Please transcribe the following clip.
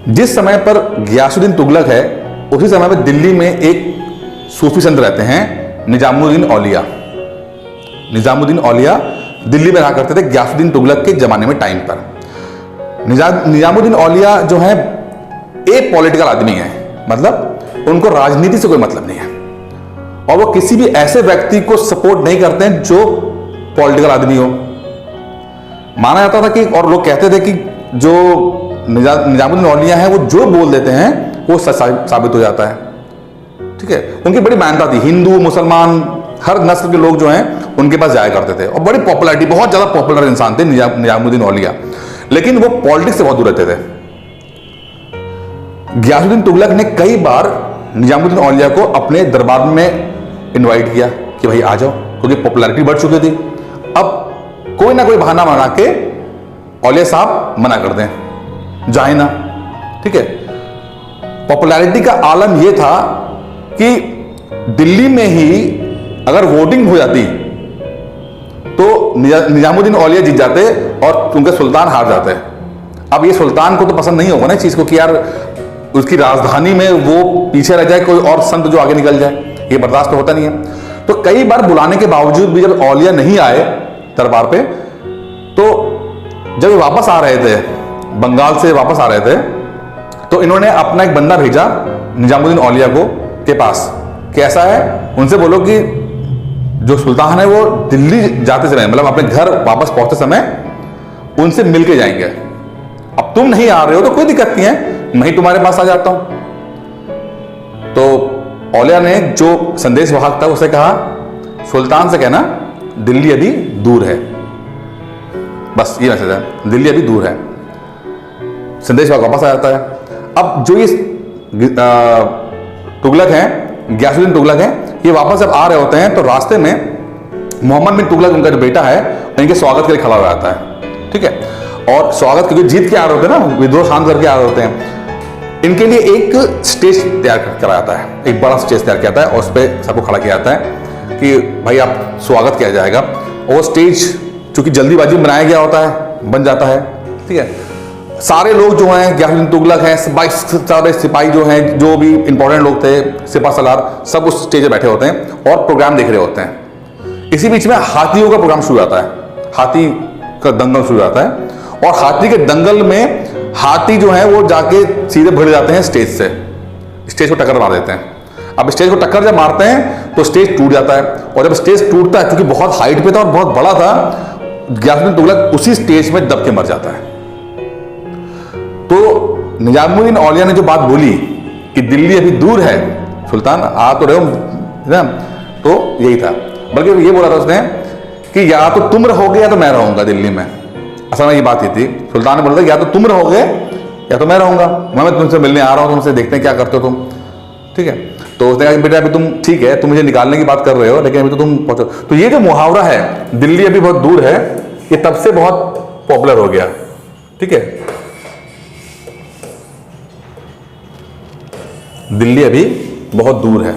जिस समय पर गियासुद्दीन तुगलक है, उसी समय में दिल्ली में एक सूफी संत रहते हैं निजामुद्दीन औलिया। निजामुद्दीन औलिया दिल्ली में रहा करते थे गियासुद्दीन तुगलक के जमाने में, टाइम पर। निजामुद्दीन औलिया जो है एक पॉलिटिकल आदमी है, मतलब उनको राजनीति से कोई मतलब नहीं है, और वो किसी भी ऐसे व्यक्ति को सपोर्ट नहीं करते हैं जो पॉलिटिकल आदमी हो। माना जाता था कि, और लोग कहते थे कि जो निजामुद्दीन औलिया है वो जो बोल देते हैं वो सच साबित हो जाता है। ठीक है, उनकी बड़ी मान्यता थी, हिंदू मुसलमान हर नस्ल के लोग जो हैं उनके पास जाया करते थे, और बड़ी पॉपुलैरिटी, बहुत ज्यादा पॉपुलर इंसान थे निजामुद्दीन औलिया। लेकिन वो पॉलिटिक्स से बहुत दूर रहते थे। गियासुद्दीन तुगलक ने कई बार निजामुद्दीन औलिया को अपने दरबार में इनवाइट किया कि भाई आ जाओ, क्योंकि पॉपुलैरिटी बढ़ चुकी थी। अब कोई ना कोई बहाना बना के औलिया साहब मना कर दें, जाए ना। ठीक है, पॉपुलैरिटी का आलम यह था कि दिल्ली में ही अगर वोटिंग हो जाती तो निजामुद्दीन औलिया जीत जाते और उनके सुल्तान हार जाते। अब ये सुल्तान को तो पसंद नहीं होगा ना इस चीज को कि यार उसकी राजधानी में वो पीछे रह जाए, कोई और संत जो आगे निकल जाए, ये बर्दाश्त तो होता नहीं है। तो कई बार बुलाने के बावजूद भी जब औलिया नहीं आए दरबार पे, तो जब ये वापस आ रहे थे, बंगाल से वापस आ रहे थे, तो इन्होंने अपना एक बंदा भेजा निजामुद्दीन औलिया को के पास कि ऐसा है, उनसे बोलो कि जो सुल्तान है वो दिल्ली जाते समय, मतलब अपने घर वापस पहुंचते समय उनसे मिलके जाएंगे। अब तुम नहीं आ रहे हो तो कोई दिक्कत नहीं है, मैं ही तुम्हारे पास आ जाता हूं। तो औलिया ने जो संदेश वाहक था उसे कहा, सुल्तान से कहना दिल्ली अभी दूर है, बस ये मैसेज है, दिल्ली अभी दूर है। संदेश वापस आ जाता है। अब जो ये तुगलक हैं, गियासुद्दीन तुगलक हैं, ये वापस जब आ रहे होते हैं तो रास्ते में मोहम्मद बिन तुगलक, उनका जो बेटा है, इनके स्वागत के लिए खड़ा हो जाता है। ठीक है, और स्वागत क्योंकि जीत के आ रहे होते हैं ना, विद्रोह शांत करके आ रहे होते हैं, इनके लिए एक स्टेज तैयार करा जाता है, एक बड़ा स्टेज तैयार किया जाता है और उस पर सबको खड़ा किया जाता है कि भाई आप स्वागत किया जाएगा। और स्टेज चूंकि जल्दीबाजी में बनाया गया होता है, बन जाता है। ठीक है, सारे लोग जो हैं, गियासुद्दीन तुगलक हैं, सारे सिपाही जो हैं, जो भी इंपॉर्टेंट लोग थे, सिपा सलार, सब उस स्टेज पे बैठे होते हैं और प्रोग्राम देख रहे होते हैं। इसी बीच में हाथियों का प्रोग्राम शुरू होता है, हाथी का दंगल शुरू होता है, और हाथी के दंगल में हाथी जो है वो जाके सीधे भिड़ जाते हैं स्टेज से, स्टेज को टक्कर मार देते हैं। अब स्टेज को टक्कर जब मारते हैं तो स्टेज टूट जाता है, और जब स्टेज टूटता है, क्योंकि बहुत हाइट पे था और बहुत बड़ा था, गियासुद्दीन तुगलक उसी स्टेज में दब के मर जाता है। तो निजामुद्दीन औलिया ने जो बात बोली कि दिल्ली अभी दूर है, सुल्तान आ तो रहे हो ना, तो यही था। बल्कि ये बोला था उसने कि या तो तुम रहोगे या तो मैं रहूंगा दिल्ली में। असल में ये बात ही थी, सुल्तान ने बोला था या तो तुम रहोगे या तो मैं रहूंगा, मैं तुमसे मिलने आ रहा हूं, तुमसे देखते हैं क्या करते हो तुम। ठीक है, तो उसने कहा बेटा अभी तुम ठीक है, तुम मुझे निकालने की बात कर रहे हो, लेकिन अभी तो तुम पहुंचो। तो ये जो मुहावरा है दिल्ली अभी बहुत दूर है, ये तब से बहुत पॉपुलर हो गया। ठीक है, दिल्ली अभी बहुत दूर है।